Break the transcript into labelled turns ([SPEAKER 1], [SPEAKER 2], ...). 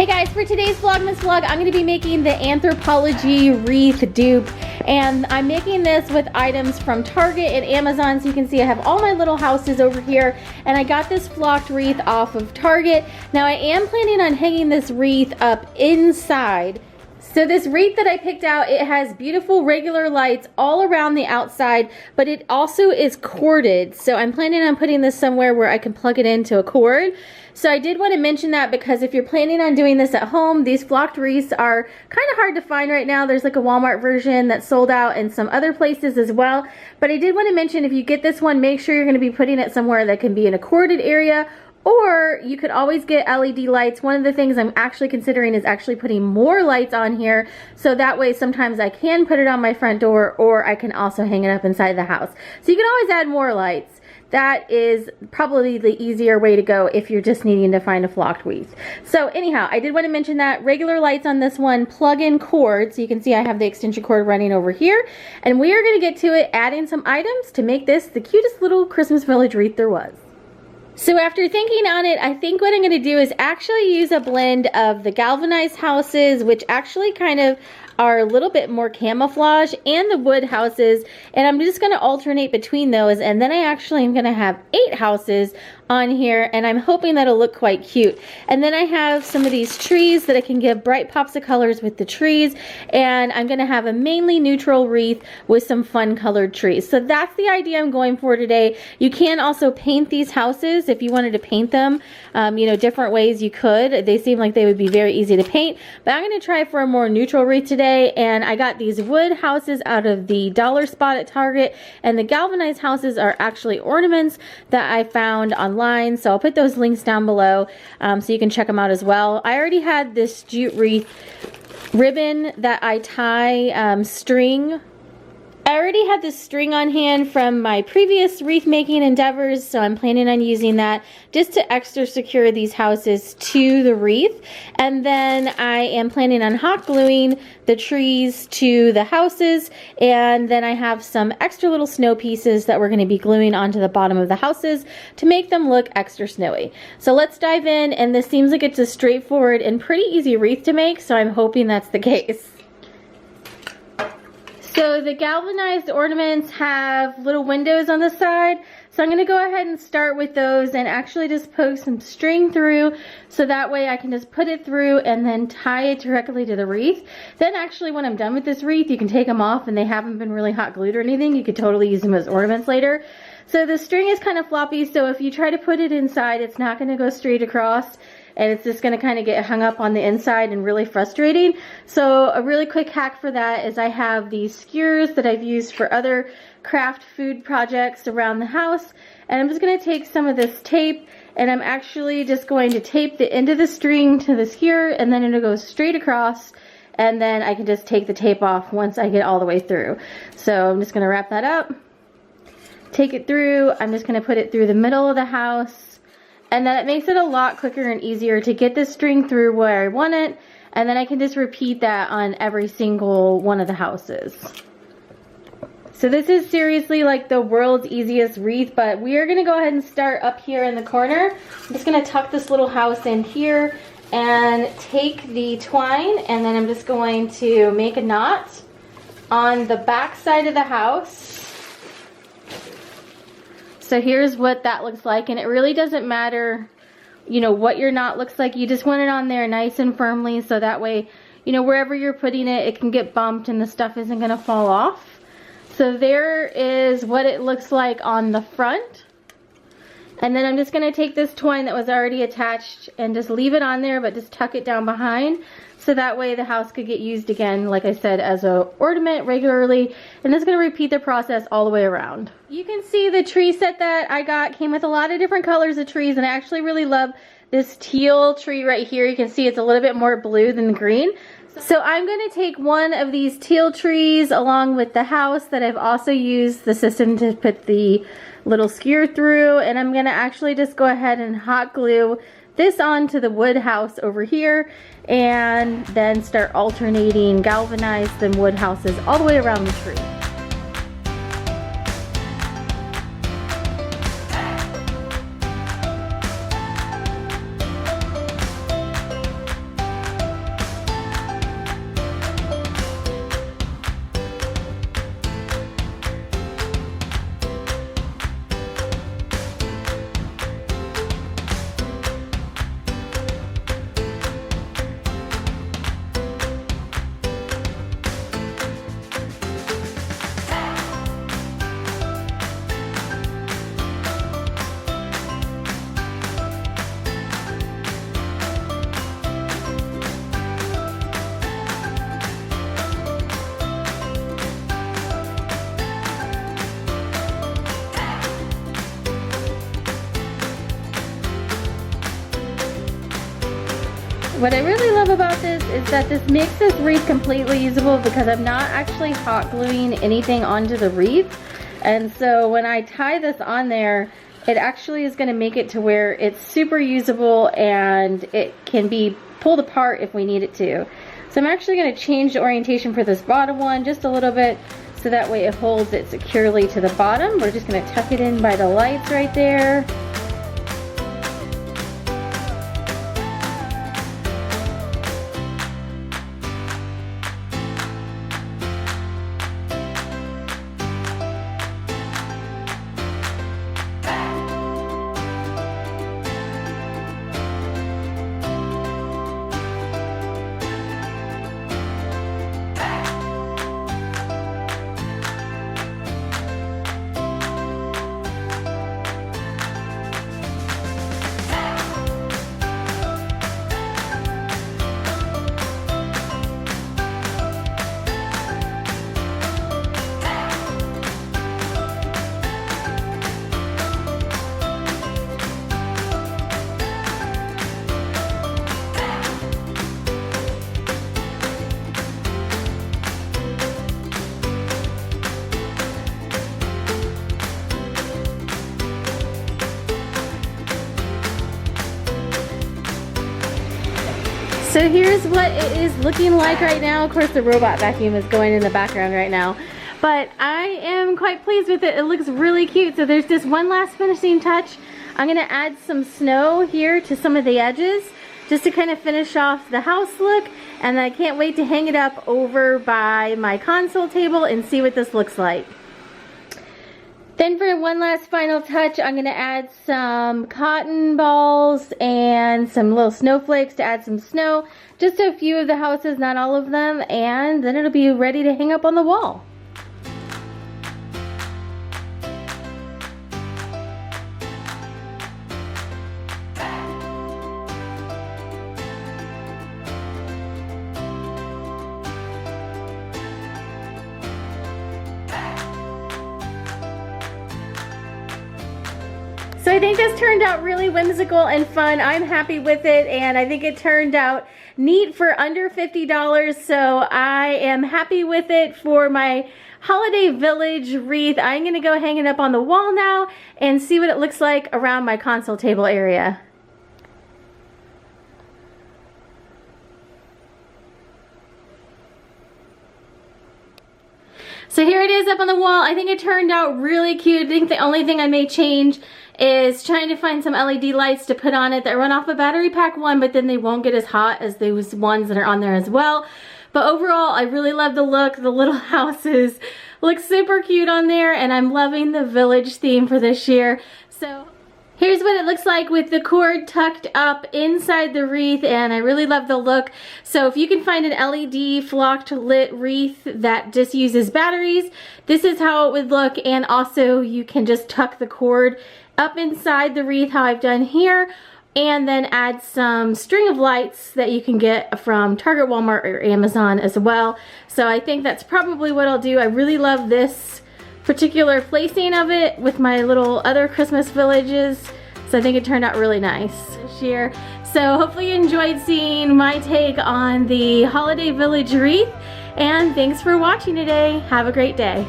[SPEAKER 1] Hey guys, for today's Vlogmas vlog, I'm going to be making the Anthropologie Wreath dupe, and I'm making this with items from Target and Amazon. So you can see I have all my little houses over here, and I got this flocked wreath off of Target. Now I am planning on hanging this wreath up inside. So this wreath that I picked out, it has beautiful regular lights all around the outside, but it also is corded. So I'm planning on putting this somewhere where I can plug it into a cord. So I did want to mention that because if you're planning on doing this at home, these flocked wreaths are kind of hard to find right now. There's like a Walmart version that's sold out and some other places as well. But I did want to mention, if you get this one, make sure you're going to be putting it somewhere that can be in a corded area. Or you could always get LED lights. One of the things I'm actually considering is actually putting more lights on here, so that way sometimes I can put it on my front door, or I can also hang it up inside the house. So you can always add more lights. That is probably the easier way to go if you're just needing to find a flocked wreath. So anyhow, I did want to mention that regular lights on this one, plug-in cord. So you can see I have the extension cord running over here. And we are going to get to it, adding some items to make this the cutest little Christmas village wreath there was. So after thinking on it, I think what I'm going to do is actually use a blend of the galvanized houses, which actually kind of are a little bit more camouflage, and the wood houses, and I'm just going to alternate between those, and then I actually am going to have 8 houses on here, and I'm hoping that'll look quite cute. And then I have some of these trees that I can give bright pops of colors with the trees, and I'm going to have a mainly neutral wreath with some fun colored trees. So that's the idea I'm going for today. You can also paint these houses if you wanted to paint them, you know, different ways you could. They seem like they would be very easy to paint, but I'm going to try for a more neutral wreath today. And I got these wood houses out of the dollar spot at Target, and the galvanized houses are actually ornaments that I found online, so I'll put those links down below so you can check them out as well. I already had this jute wreath ribbon that I tie string. I already had this string on hand from my previous wreath making endeavors, so I'm planning on using that just to extra secure these houses to the wreath. And then I am planning on hot gluing the trees to the houses, and then I have some extra little snow pieces that we're going to be gluing onto the bottom of the houses to make them look extra snowy. So let's dive in, and this seems like it's a straightforward and pretty easy wreath to make, so I'm hoping that's the case. So the galvanized ornaments have little windows on the side, so I'm going to go ahead and start with those and actually just poke some string through, so that way I can just put it through and then tie it directly to the wreath. Then actually when I'm done with this wreath, you can take them off and they haven't been really hot glued or anything. You could totally use them as ornaments later. So the string is kind of floppy, so if you try to put it inside, it's not going to go straight across, and it's just going to kind of get hung up on the inside and really frustrating. So a really quick hack for that is I have these skewers that I've used for other craft food projects around the house, and I'm just going to take some of this tape, and I'm actually just going to tape the end of the string to the skewer, and then it'll go straight across, and then I can just take the tape off once I get all the way through. So I'm just going to wrap that up, take it through. I'm just going to put it through the middle of the house. And then it makes it a lot quicker and easier to get the string through where I want it. And then I can just repeat that on every single one of the houses. So this is seriously like the world's easiest wreath, but we are going to go ahead and start up here in the corner. I'm just going to tuck this little house in here and take the twine, and then I'm just going to make a knot on the back side of the house. So here's what that looks like, and it really doesn't matter, you know, what your knot looks like. You just want it on there nice and firmly, so that way, you know, wherever you're putting it, it can get bumped and the stuff isn't going to fall off. So there is what it looks like on the front. And then I'm just going to take this twine that was already attached and just leave it on there, but just tuck it down behind, so that way the house could get used again, like I said, as an ornament regularly. And it's going to repeat the process all the way around. You can see the tree set that I got came with a lot of different colors of trees, and I actually really love this teal tree right here. You can see it's a little bit more blue than green. So I'm going to take one of these teal trees along with the house that I've also used the system to put the little skewer through, and I'm going to actually just go ahead and hot glue this onto the wood house over here, and then start alternating galvanized and wood houses all the way around the tree. What I really love about this is that this makes this wreath completely usable because I'm not actually hot gluing anything onto the wreath. And so when I tie this on there, it actually is going to make it to where it's super usable and it can be pulled apart if we need it to. So I'm actually going to change the orientation for this bottom one just a little bit so that way it holds it securely to the bottom. We're just going to tuck it in by the lights right there. So here's what it is looking like right now. Of course the robot vacuum is going in the background right now. But I am quite pleased with it. It looks really cute. So there's just one last finishing touch. I'm gonna add some snow here to some of the edges just to kind of finish off the house look. And I can't wait to hang it up over by my console table and see what this looks like. Then for one last final touch, I'm going to add some cotton balls and some little snowflakes to add some snow. Just a few of the houses, not all of them, and then it'll be ready to hang up on the wall. So I think this turned out really whimsical and fun. I'm happy with it, and I think it turned out neat for under $50. So I am happy with it for my Holiday Village wreath. I'm gonna go hang it up on the wall now and see what it looks like around my console table area. So here it is up on the wall. I think it turned out really cute. I think the only thing I may change is trying to find some LED lights to put on it that run off a battery pack one, but then they won't get as hot as those ones that are on there as well. But overall, I really love the look. The little houses look super cute on there, and I'm loving the village theme for this year. So here's what it looks like with the cord tucked up inside the wreath, and I really love the look. So if you can find an LED flocked lit wreath that just uses batteries, this is how it would look. And also you can just tuck the cord up inside the wreath, how I've done here, and then add some string of lights that you can get from Target, Walmart, or Amazon as well. So I think that's probably what I'll do. I really love this particular placing of it with my little other Christmas villages. So I think it turned out really nice this year. So hopefully you enjoyed seeing my take on the Holiday Village wreath, and thanks for watching today. Have a great day.